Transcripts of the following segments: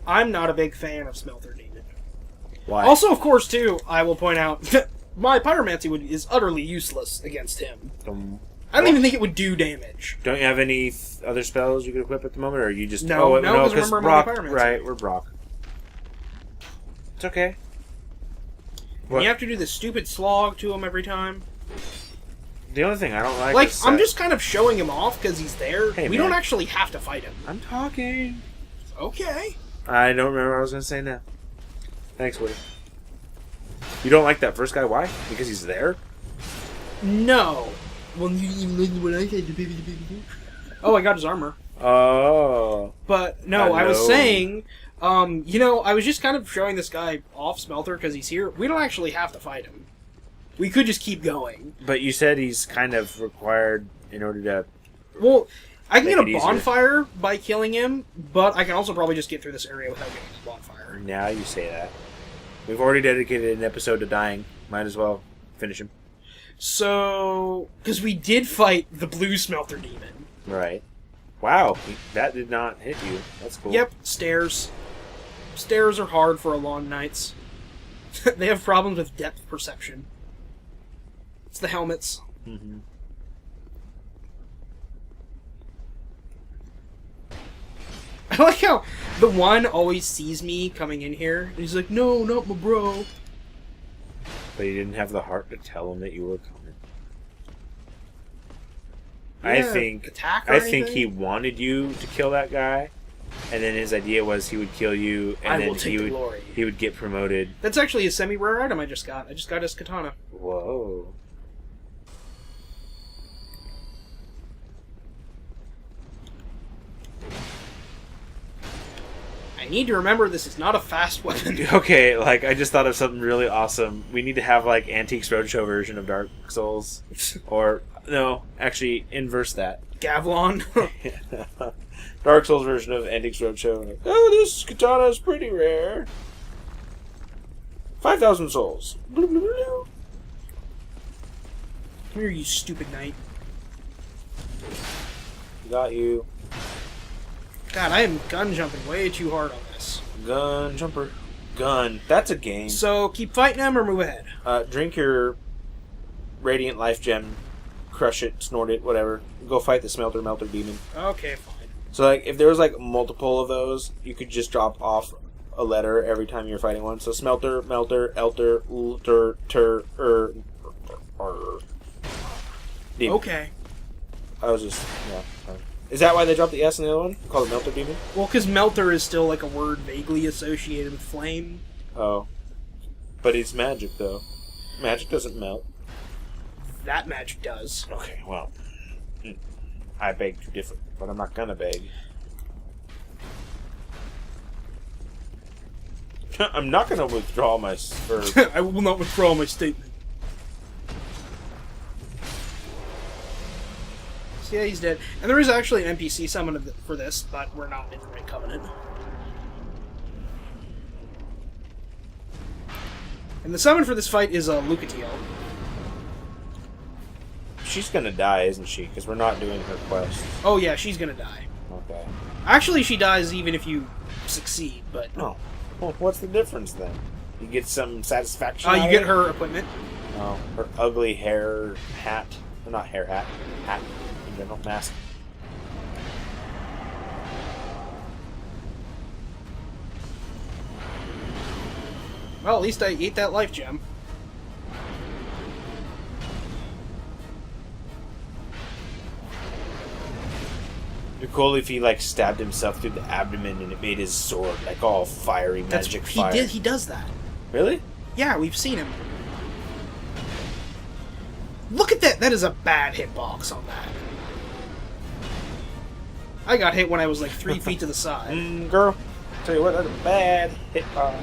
I'm not a big fan of Smelter Demon. Why? Also, of course, too, I will point out that my Pyromancy is utterly useless against him. I don't even think it would do damage. Don't you have any other spells you could equip at the moment, or you just... No, because remember Brock... I'm only Pyromancy. Right, we're Brock. It's okay. You have to do this stupid slog to him every time. The only thing I don't like is... I'm just kind of showing him off because he's there. Hey, we man. don't actually have to fight him. I'm talking. Okay. I don't remember what I was going to say now. Thanks, Woody. You don't like that first guy? Why? Because he's there? No. Well, you even listen to what I said. Oh, I got his armor. Oh. But, no, I was saying... I was just kind of showing this guy off Smelter because he's here. We don't actually have to fight him. We could just keep going. But you said he's kind of required in order to... Well, I can get a bonfire by killing him, but I can also probably just get through this area without getting a bonfire. Now you say that. We've already dedicated an episode to dying. Might as well finish him. So... Because we did fight the blue Smelter Demon. Right. Wow, that did not hit you. That's cool. Yep, stairs. Stairs are hard for long nights. They have problems with depth perception. It's the helmets. Mm-hmm. I like how the one always sees me coming in here, and he's like, no, not my bro. But you didn't have the heart to tell him that you were coming. Yeah, I think he wanted you to kill that guy, and then his idea was he would kill you, and then he would get promoted. That's actually a semi-rare item I just got. I just got his katana. Whoa. I need to remember this is not a fast weapon. Okay, I just thought of something really awesome. We need to have, Antiques Roadshow version of Dark Souls. Or, no, actually, inverse that. Gavlon. Dark Souls version of Antiques Roadshow. Oh, this katana is pretty rare. 5,000 souls. Come here, you stupid knight. Got you. God, I am gun jumping way too hard on this. Gun jumper. Gun. That's a game. So, keep fighting him or move ahead? Drink your Radiant Life Gem. Crush it, snort it, whatever. Go fight the Melter Demon. Okay, fine. So, if there was, multiple of those, you could just drop off a letter every time you're fighting one. So, Smelter, Melter, Elter, Lter, Ter, Demon. Okay. I was just, yeah. Is that why they dropped the S in the other one? Call it Melter Demon? Well, because Melter is still, a word vaguely associated with flame. Oh. But it's magic, though. Magic doesn't melt. That magic does. Okay, well. I beg to differ, but I'm not gonna beg. I'm not gonna withdraw my... I will not withdraw my statement. So yeah, he's dead. And there is actually an NPC summon for this, but we're not in the right covenant. And the summon for this fight is Lucatiel. She's gonna die, isn't she? Because we're not doing her quest. Oh yeah, she's gonna die. Okay. Actually, she dies even if you succeed, but... Oh. Well, what's the difference, then? You get some satisfaction you get her equipment. Oh, her ugly hair hat. Well, not hair hat. Hat in general. Mask. Well, at least I ate that life gem. It'd be cool if he stabbed himself through the abdomen and it made his sword all fiery magic fire. He does that. Really? Yeah, we've seen him. Look at that! That is a bad hitbox on that. I got hit when I was 3 feet to the side. Girl, tell you what, that's a bad hitbox.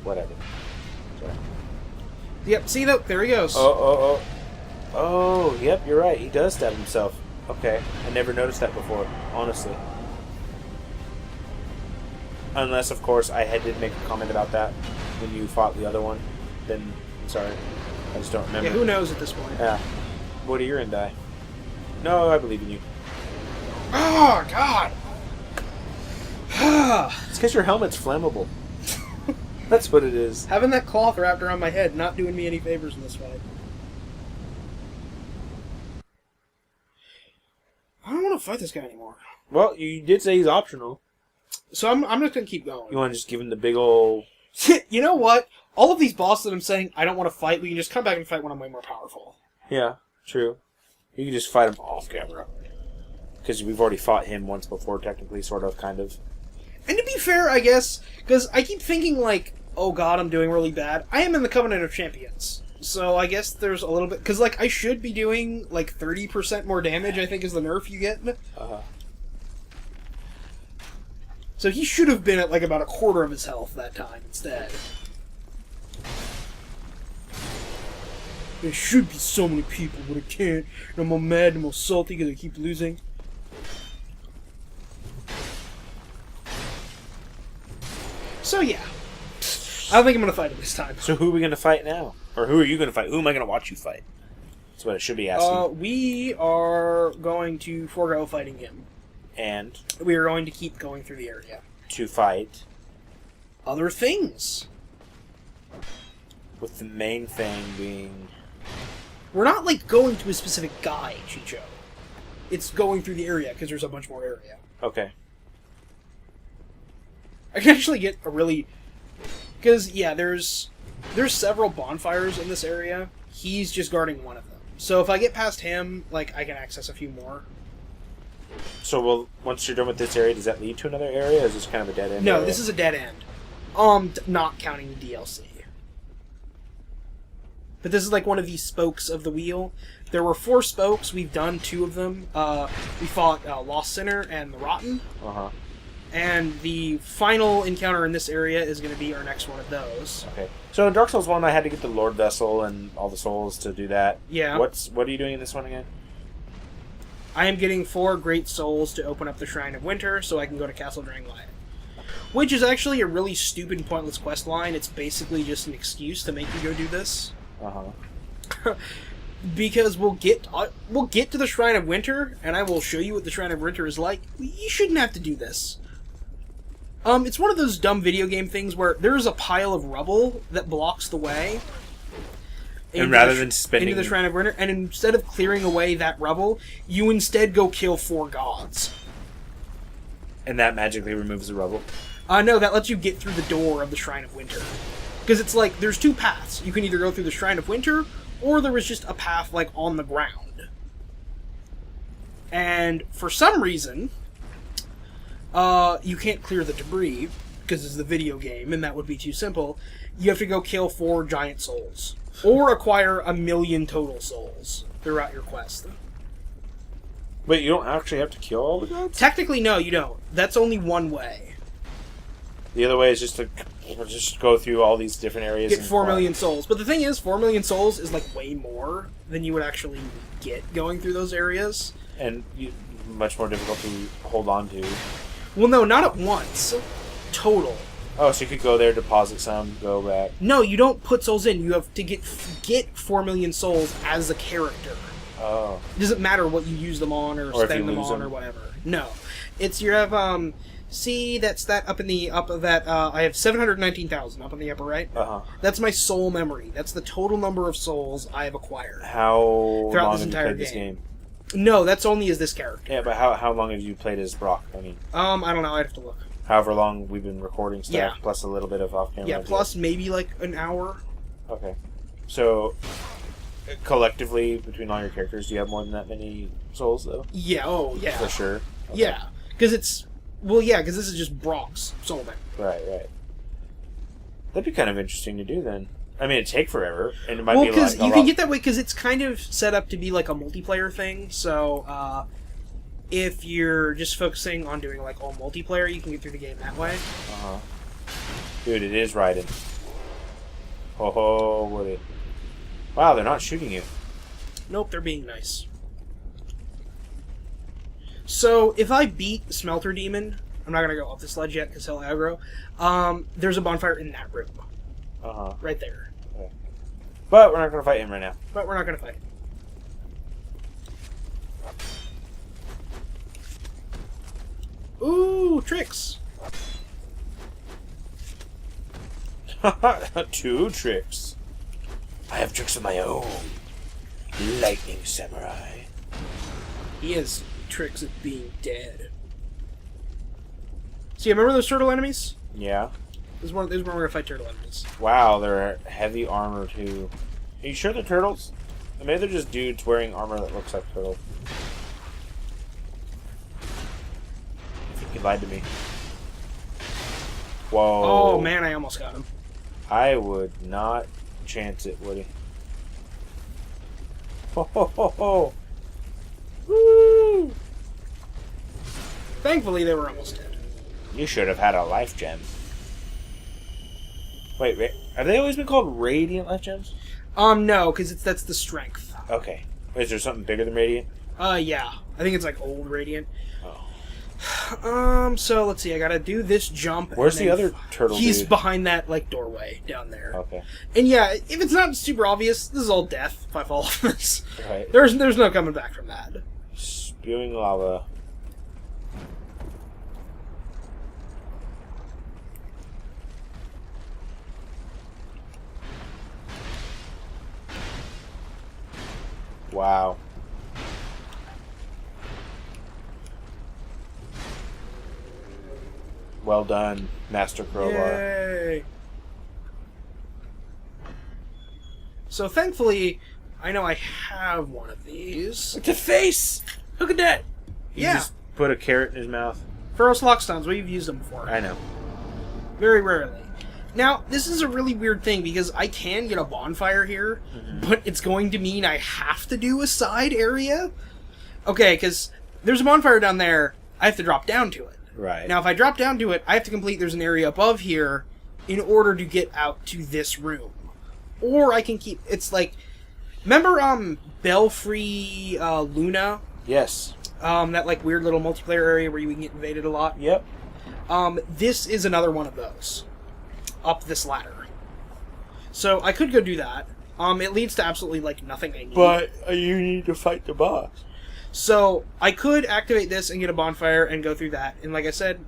Whatever. Sorry. Yep, see that? There he goes. Oh, yep, you're right. He does stab himself. Okay, I never noticed that before, honestly. Unless, of course, I did make a comment about that when you fought the other one. Then, I'm sorry. I just don't remember. Yeah, who knows at this point? Yeah. Woody, you're gonna die. No, I believe in you. Oh, God! It's because your helmet's flammable. That's what it is. Having that cloth wrapped around my head not doing me any favors in this fight. I don't want to fight this guy anymore. Well, you did say he's optional. So I'm just going to keep going. You want to just give him the big ol'... You know what? All of these bosses that I'm saying I don't want to fight, we can just come back and fight when I'm way more powerful. Yeah, true. You can just fight him off camera. Because we've already fought him once before, technically, sort of, kind of. And to be fair, I guess, because I keep thinking, like, oh god, I'm doing really bad. I am in the Covenant of Champions. So I guess there's a little bit... Because, like, I should be doing, like, 30% more damage, I think, is the nerf you get. Uh-huh. So he should have been at, like, about a quarter of his health that time instead. There should be so many people, but I can't. And I'm all mad and I'm all salty because I keep losing. So, yeah. I don't think I'm going to fight him this time. So who are we going to fight now? Or who are you going to fight? Who am I going to watch you fight? That's what it should be asking. We are going to forego fighting him. And? We are going to keep going through the area. To fight? Other things. With the main thing being... We're not, like, going to a specific guy, Chicho. It's going through the area, because there's a bunch more area. Okay. I can actually get a really... Because, yeah, there's several bonfires in this area. He's just guarding one of them. So if I get past him, like, I can access a few more. So, once you're done with this area, does that lead to another area, or is this kind of a dead end No, area? this is a dead end. Not counting the DLC. But this is like one of these spokes of the wheel. There were 4 spokes. We've done 2 of them. We fought Lost Sinner and the Rotten. Uh-huh. And the final encounter in this area is going to be our next one of those. Okay. So in Dark Souls 1, I had to get the Lord Vessel and all the souls to do that. Yeah. What are you doing in this one again? I am getting 4 great souls to open up the Shrine of Winter so I can go to Castle Drangleic. Which is actually a really stupid and pointless quest line. It's basically just an excuse to make you go do this. Uh-huh. Because we'll get to the Shrine of Winter, and I will show you what the Shrine of Winter is like. You shouldn't have to do this. It's one of those dumb video game things where there's a pile of rubble that blocks the way. And rather than spending... Into the Shrine of Winter, and instead of clearing away that rubble, you instead go kill 4 gods. And that magically removes the rubble? No, that lets you get through the door of the Shrine of Winter. Because it's like, there's 2 paths. You can either go through the Shrine of Winter, or there is just a path, like, on the ground. And for some reason... you can't clear the debris, because it's the video game, and that would be too simple. You have to go kill 4 giant souls. Or acquire 1,000,000 total souls throughout your quest. Wait, you don't actually have to kill all the gods? Technically, no, you don't. That's only one way. The other way is just to just go through all these different areas. Get 4,000,000 souls. But the thing is, 4,000,000 souls is, like, way more than you would actually get going through those areas. And much more difficult to hold on to. Well, no, not at once. Total. Oh, so you could go there, deposit some, go back. No, you don't put souls in. You have to get 4,000,000 souls as a character. Oh. It doesn't matter what you use them on or spend them on or whatever. No. It's, you have, see that stat up in the, I have 719,000 up in the upper right. Uh-huh. That's my soul memory. That's the total number of souls I have acquired. How long have you played this game? No, that's only as this character. Yeah, but how long have you played as Brock? I mean, I don't know. I'd have to look. However long we've been recording stuff, Yeah. plus a little bit of off-camera. Yeah, plus maybe like an hour. Okay. So, collectively, between all your characters, do you have more than that many souls, though? Yeah, oh, yeah. For sure? Okay. Yeah, because it's... Well, yeah, because this is just Brock's soul memory. Right. That'd be kind of interesting to do, then. I mean, it'd take forever, and it might well, be because like you can get that way because it's kind of set up to be like a multiplayer thing. So if you're just focusing on doing like all multiplayer, you can get through the game that way. Uh-huh. Dude, it is riding. Oh, what it? Wow, they're not shooting you. Nope, they're being nice. So if I beat Smelter Demon, I'm not gonna go up this ledge yet because he'll aggro. There's a bonfire in that room. Uh-huh. Right there. Okay. But we're not going to fight him right now. But we're not going to fight. Ooh, tricks. Two tricks. I have tricks of my own. Lightning samurai. He has tricks of being dead. So you remember those turtle enemies? Yeah. This is when we're gonna fight turtle enemies. Wow, they're heavy armor too. Are you sure they're turtles? Maybe they're just dudes wearing armor that looks like turtles. I think he lied to me. Whoa. Oh man, I almost got him. I would not chance it, Woody. Ho ho ho ho! Woo! Thankfully, they were almost dead. You should have had a life gem. Wait, have they always been called radiant life gems? No, because that's the strength. Okay. Is there something bigger than radiant? Yeah. I think it's like old radiant. Oh. So let's see. I gotta do this jump. Where's the other turtle He's dude? behind that, like, doorway down there. Okay. And yeah, if it's not super obvious, this is all death if I fall off this. Right. There's no coming back from that. Spewing lava. Wow. Well done, Master Crowbar. Yay! So thankfully, I know I have one of these. It's a face! Look at that! He Yeah. just put a carrot in his mouth. Pharaoh's Lockstones, we've used them before. I know. Very rarely. Now, this is a really weird thing because I can get a bonfire here, but it's going to mean I have to do a side area. Okay, because there's a bonfire down there, I have to drop down to it. Right. Now, if I drop down to it, I have to complete there's an area above here in order to get out to this room. Or I can keep... It's like... Remember, Belfry, Luna? Yes. That, like, weird little multiplayer area where you can get invaded a lot? Yep. This is another one of those. Up this ladder. So, I could go do that. It leads to absolutely, like, nothing I need. But you need to fight the boss. So, I could activate this and get a bonfire and go through that. And like I said,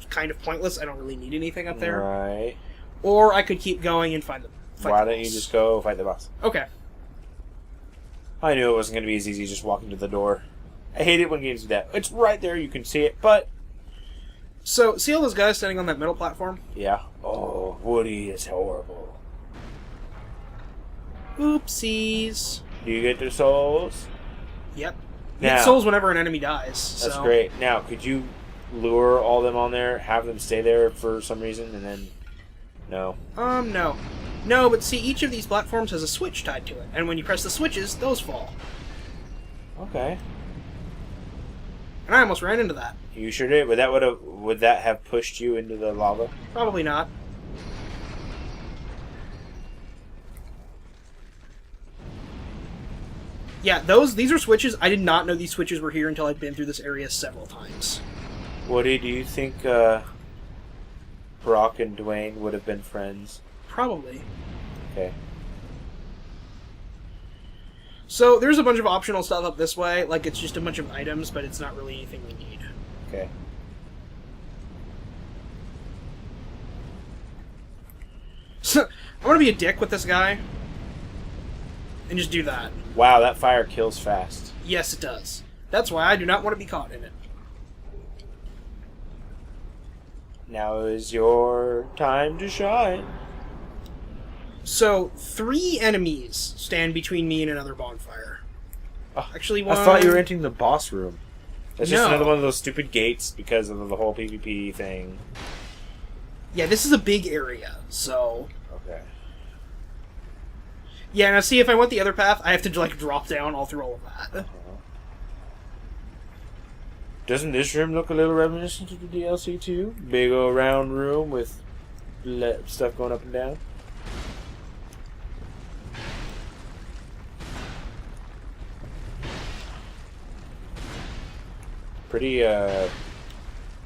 kind of pointless. I don't really need anything up there. Right. Or I could keep going and find the Why don't you just go fight the boss? Okay. I knew it wasn't going to be as easy as just walking to the door. I hate it when games do that. It's right there, you can see it, but... So, see all those guys standing on that middle platform? Yeah. Oh, Woody is horrible. Oopsies. Do you get their souls? Yep. You Now, get souls whenever an enemy dies. that's so. great. Now, could you lure all them on there, have them stay there for some reason, and then... No. No. No, but see, each of these platforms has a switch tied to it. And when you press the switches, those fall. Okay. And I almost ran into that. You sure did? Would that have pushed you into the lava? Probably not. Yeah, these are switches. I did not know these switches were here until I'd been through this area several times. Woody, do you think Brock and Dwayne would have been friends? Probably. Okay. So, there's a bunch of optional stuff up this way. Like, it's just a bunch of items, but it's not really anything we need. Okay. So, I'm gonna be a dick with this guy. And just do that. Wow, that fire kills fast. Yes, it does. That's why I do not want to be caught in it. Now is your time to shine. So, 3 enemies stand between me and another bonfire. Oh, Actually, one... I thought you were entering the boss room. That's just No. another one of those stupid gates because of the whole PvP thing. Yeah, this is a big area, so... Okay. Yeah, now see, if I went the other path, I have to, like, drop down all through all of that. Doesn't this room look a little reminiscent of the DLC too? Big old round room with stuff going up and down. Pretty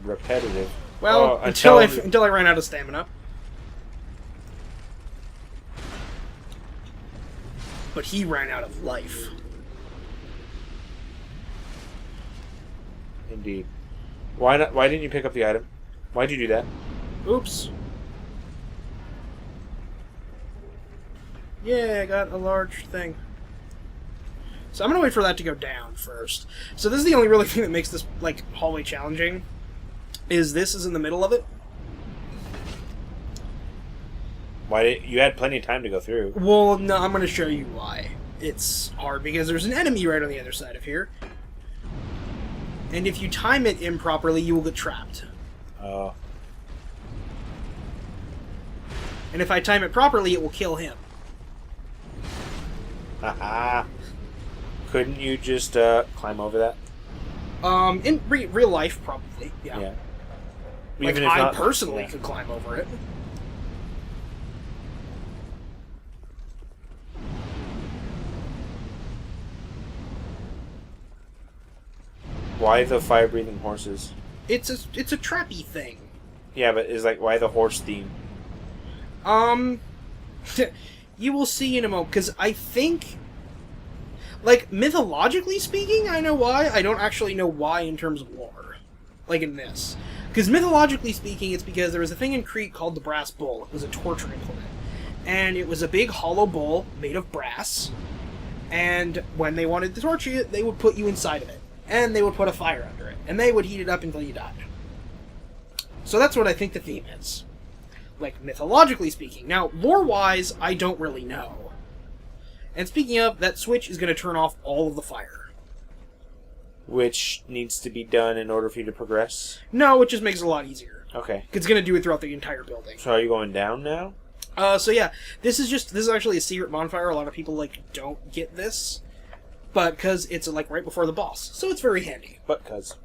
repetitive. Well, until I ran out of stamina. But he ran out of life. Indeed. Why not? Why didn't you pick up the item? Why'd you do that? Oops. Yeah, I got a large thing. So I'm gonna wait for that to go down first. So this is the only really thing that makes this like hallway challenging. Is this is in the middle of it? Why did you had plenty of time to go through? Well, no, I'm gonna show you why. It's hard because there's an enemy right on the other side of here. And if you time it improperly, you will get trapped. Oh. And if I time it properly, it will kill him. Haha. Couldn't you just climb over that? In real life, probably, yeah. Yeah. Like, Even if I not, personally yeah. could climb over it. Why the fire-breathing horses? It's a trappy thing. Yeah, but is like why the horse theme? You will see in a moment, because I think, like, mythologically speaking, I know why. I don't actually know why in terms of lore. Like in this. Because mythologically speaking, it's because there was a thing in Crete called the brass bull. It was a torture implement. And it was a big hollow bowl made of brass. And when they wanted to torture you, they would put you inside of it. And they would put a fire under it. And they would heat it up until you died. So that's what I think the theme is. Like, mythologically speaking. Now, lore-wise, I don't really know. And speaking of, that switch is going to turn off all of the fire. Which needs to be done in order for you to progress? No, it just makes it a lot easier. Okay. It's going to do it throughout the entire building. So are you going down now? So yeah, this is actually a secret bonfire. A lot of people, like, don't get this. But, because it's, like, right before the boss. So it's very handy. But cuz.